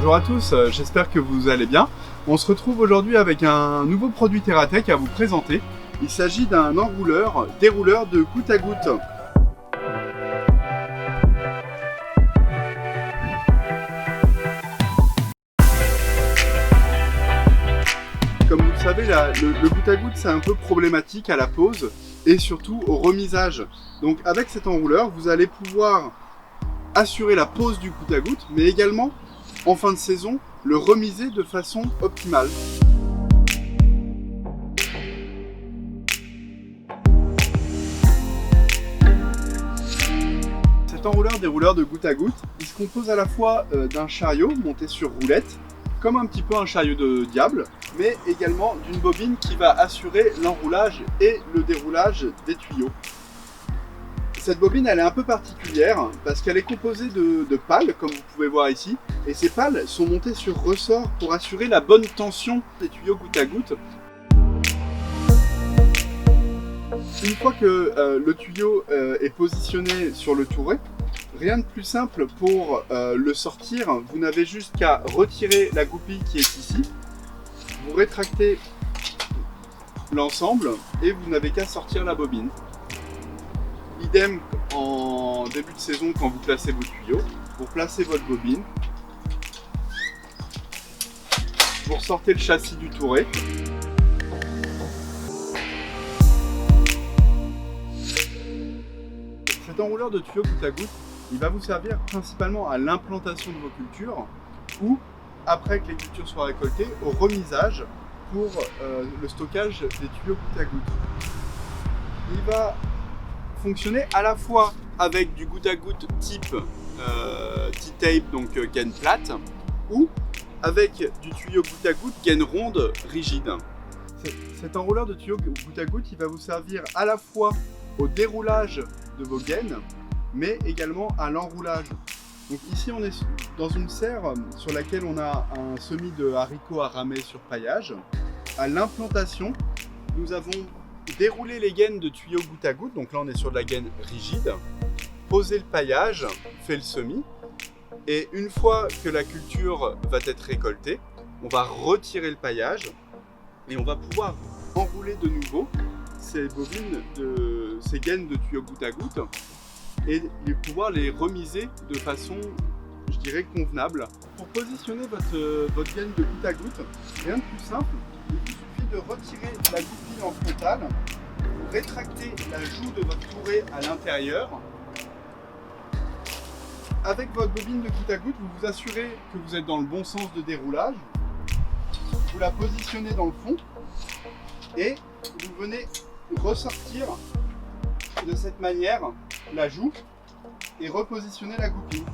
Bonjour à tous, j'espère que vous allez bien. On se retrouve aujourd'hui avec un nouveau produit TerraTech à vous présenter. Il s'agit d'un enrouleur, dérouleur de goutte à goutte. Comme vous le savez, le goutte à goutte c'est un peu problématique à la pose et surtout au remisage. Donc avec cet enrouleur, vous allez pouvoir assurer la pose du goutte à goutte, mais également en fin de saison, le remiser de façon optimale. Cet enrouleur dérouleur de goutte à goutte, il se compose à la fois d'un chariot monté sur roulette, comme un petit peu un chariot de diable, mais également d'une bobine qui va assurer l'enroulage et le déroulage des tuyaux. Cette bobine elle est un peu particulière parce qu'elle est composée de pales comme vous pouvez voir ici, et ces pales sont montées sur ressort pour assurer la bonne tension des tuyaux goutte à goutte. Une fois que le tuyau est positionné sur le touret, rien de plus simple pour le sortir. Vous n'avez juste qu'à retirer la goupille qui est ici, vous rétractez l'ensemble et vous n'avez qu'à sortir la bobine. Idem en début de saison quand vous placez vos tuyaux, vous placez votre bobine, vous ressortez le châssis du touret. Cet enrouleur de tuyaux goutte à goutte, il va vous servir principalement à l'implantation de vos cultures ou, après que les cultures soient récoltées, au remisage pour le stockage des tuyaux goutte à goutte. Il va fonctionner à la fois avec du goutte à goutte type T-tape, donc gaine plate, ou avec du tuyau goutte à goutte gaine ronde rigide. Cet enrouleur de tuyau goutte à goutte, il va vous servir à la fois au déroulage de vos gaines, mais également à l'enroulage. Donc ici on est dans une serre sur laquelle on a un semis de haricots à ramer sur paillage. À l'implantation, nous avons déroulé les gaines de tuyaux goutte à goutte, donc là on est sur de la gaine rigide, poser le paillage, fait le semis, et une fois que la culture va être récoltée, on va retirer le paillage et on va pouvoir enrouler de nouveau ces bobines, ces gaines de tuyaux goutte à goutte et pouvoir les remiser de façon, je dirais, convenable. Pour positionner votre gaine de goutte à goutte, rien de plus simple, il vous suffit de retirer la goupille en frontale, vous rétractez la joue de votre touret à l'intérieur. Avec votre bobine de goutte à goutte, vous vous assurez que vous êtes dans le bon sens de déroulage. Vous la positionnez dans le fond et vous venez ressortir de cette manière la joue et repositionner la goupille.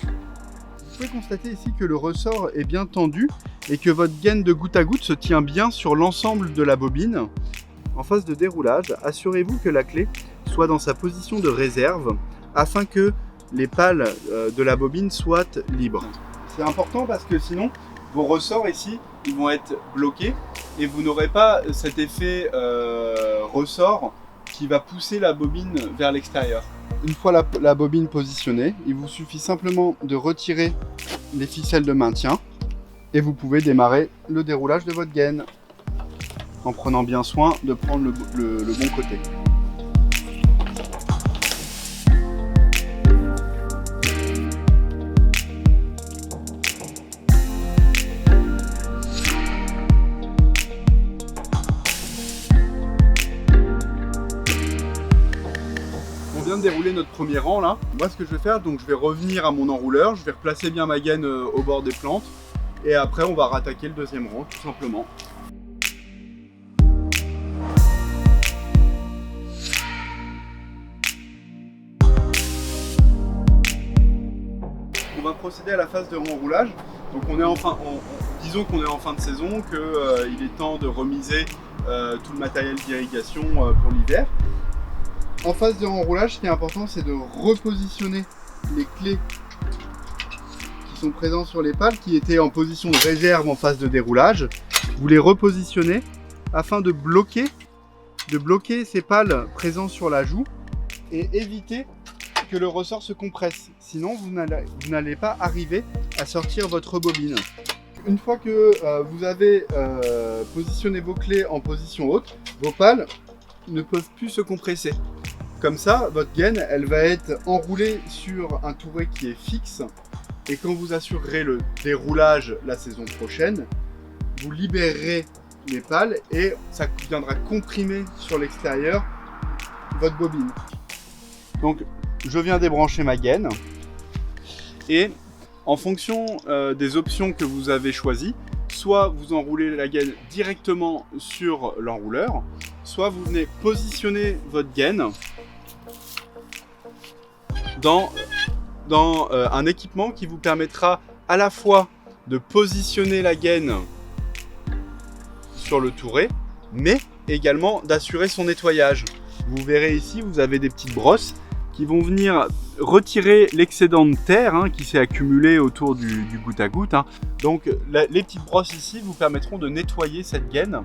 Vous pouvez constater ici que le ressort est bien tendu et que votre gaine de goutte à goutte se tient bien sur l'ensemble de la bobine. En phase de déroulage, assurez-vous que la clé soit dans sa position de réserve afin que les pales de la bobine soient libres. C'est important parce que sinon vos ressorts ici ils vont être bloqués et vous n'aurez pas cet effet ressort qui va pousser la bobine vers l'extérieur. Une fois la bobine positionnée, il vous suffit simplement de retirer les ficelles de maintien et vous pouvez démarrer le déroulage de votre gaine en prenant bien soin de prendre le bon côté. On vient de dérouler notre premier rang là. Moi ce que je vais faire, donc je vais revenir à mon enrouleur, je vais replacer bien ma gaine au bord des plantes et après on va rattaquer le deuxième rang tout simplement. On va procéder à la phase de renroulage. Donc on est disons qu'on est en fin de saison, qu'il est temps de remiser tout le matériel d'irrigation pour l'hiver. En phase de renroulage, ce qui est important, c'est de repositionner les clés qui sont présentes sur les pales, qui étaient en position de réserve en phase de déroulage. Vous les repositionnez afin de bloquer ces pales présentes sur la joue et éviter que le ressort se compresse. Sinon, vous n'allez pas arriver à sortir votre bobine. Une fois que vous avez positionné vos clés en position haute, vos pales ne peuvent plus se compresser. Comme ça, votre gaine, elle va être enroulée sur un touret qui est fixe. Et quand vous assurerez le déroulage la saison prochaine, vous libérerez les pales et ça viendra comprimer sur l'extérieur votre bobine. Donc, je viens débrancher ma gaine et en fonction des options que vous avez choisies, soit vous enroulez la gaine directement sur l'enrouleur, soit vous venez positionner votre gaine dans un équipement qui vous permettra à la fois de positionner la gaine sur le touret, mais également d'assurer son nettoyage. Vous verrez ici, vous avez des petites brosses qui vont venir retirer l'excédent de terre qui s'est accumulé autour du goutte à goutte. Donc les petites brosses ici vous permettront de nettoyer cette gaine.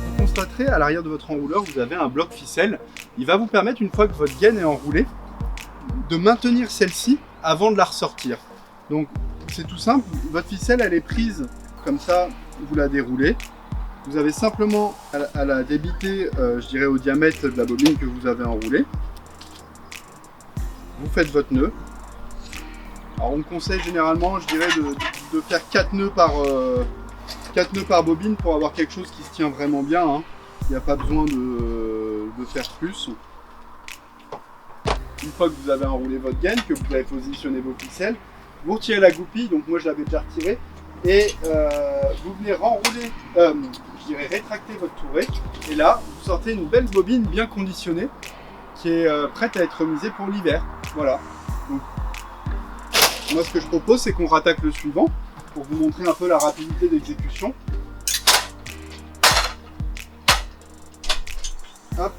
Vous constaterez à l'arrière de votre enrouleur, vous avez un bloc ficelle. Il va vous permettre, une fois que votre gaine est enroulée, de maintenir celle-ci avant de la ressortir. Donc c'est tout simple, votre ficelle elle est prise comme ça, vous la déroulez. Vous avez simplement à la débiter, je dirais au diamètre de la bobine que vous avez enroulée. Vous faites votre nœud. Alors on conseille généralement, je dirais, de faire 4 nœuds par bobine pour avoir quelque chose qui se tient vraiment bien. Il n'y a pas besoin de faire plus. Une fois que vous avez enroulé votre gaine, que vous avez positionné vos ficelles, vous retirez la goupille, donc moi je l'avais déjà retirée, et vous venez renrouler, je dirais rétracter votre touret, et là vous sortez une belle bobine bien conditionnée qui est prête à être remisée pour l'hiver. Voilà. Donc, moi ce que je propose c'est qu'on rattaque le suivant pour vous montrer un peu la rapidité d'exécution. Hop,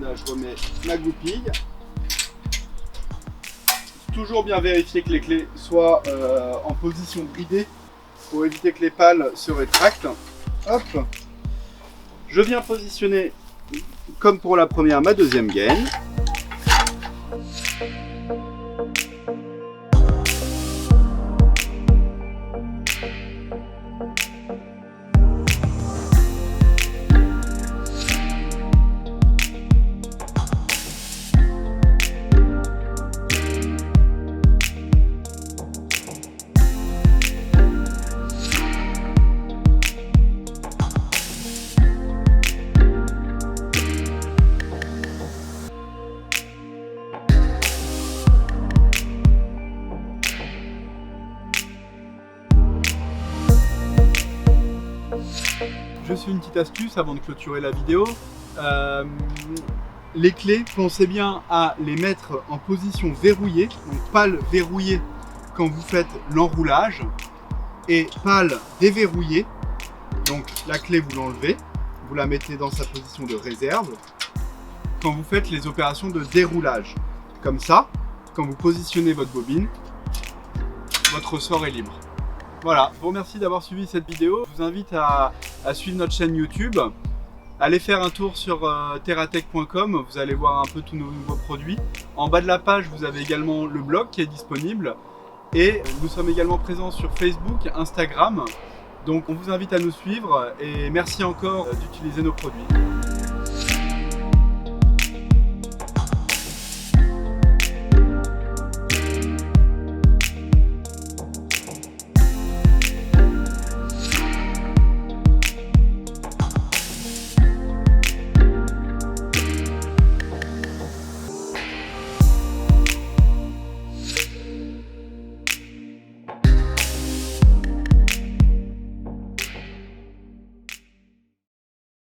là je remets ma goupille. Toujours bien vérifier que les clés soient en position bridée pour éviter que les pales se rétractent. Hop, je viens positionner comme pour la première ma deuxième gaine. Juste une petite astuce avant de clôturer la vidéo. Les clés, pensez bien à les mettre en position verrouillée, donc pales verrouillées quand vous faites l'enroulage et pales déverrouillées. Donc la clé vous l'enlevez, vous la mettez dans sa position de réserve quand vous faites les opérations de déroulage. Comme ça, quand vous positionnez votre bobine, votre ressort est libre. Voilà, je vous remercie d'avoir suivi cette vidéo. Je vous invite à suivre notre chaîne YouTube. Allez faire un tour sur terratech.com, vous allez voir un peu tous nos nouveaux produits. En bas de la page, vous avez également le blog qui est disponible. Et nous sommes également présents sur Facebook, Instagram. Donc on vous invite à nous suivre et merci encore d'utiliser nos produits.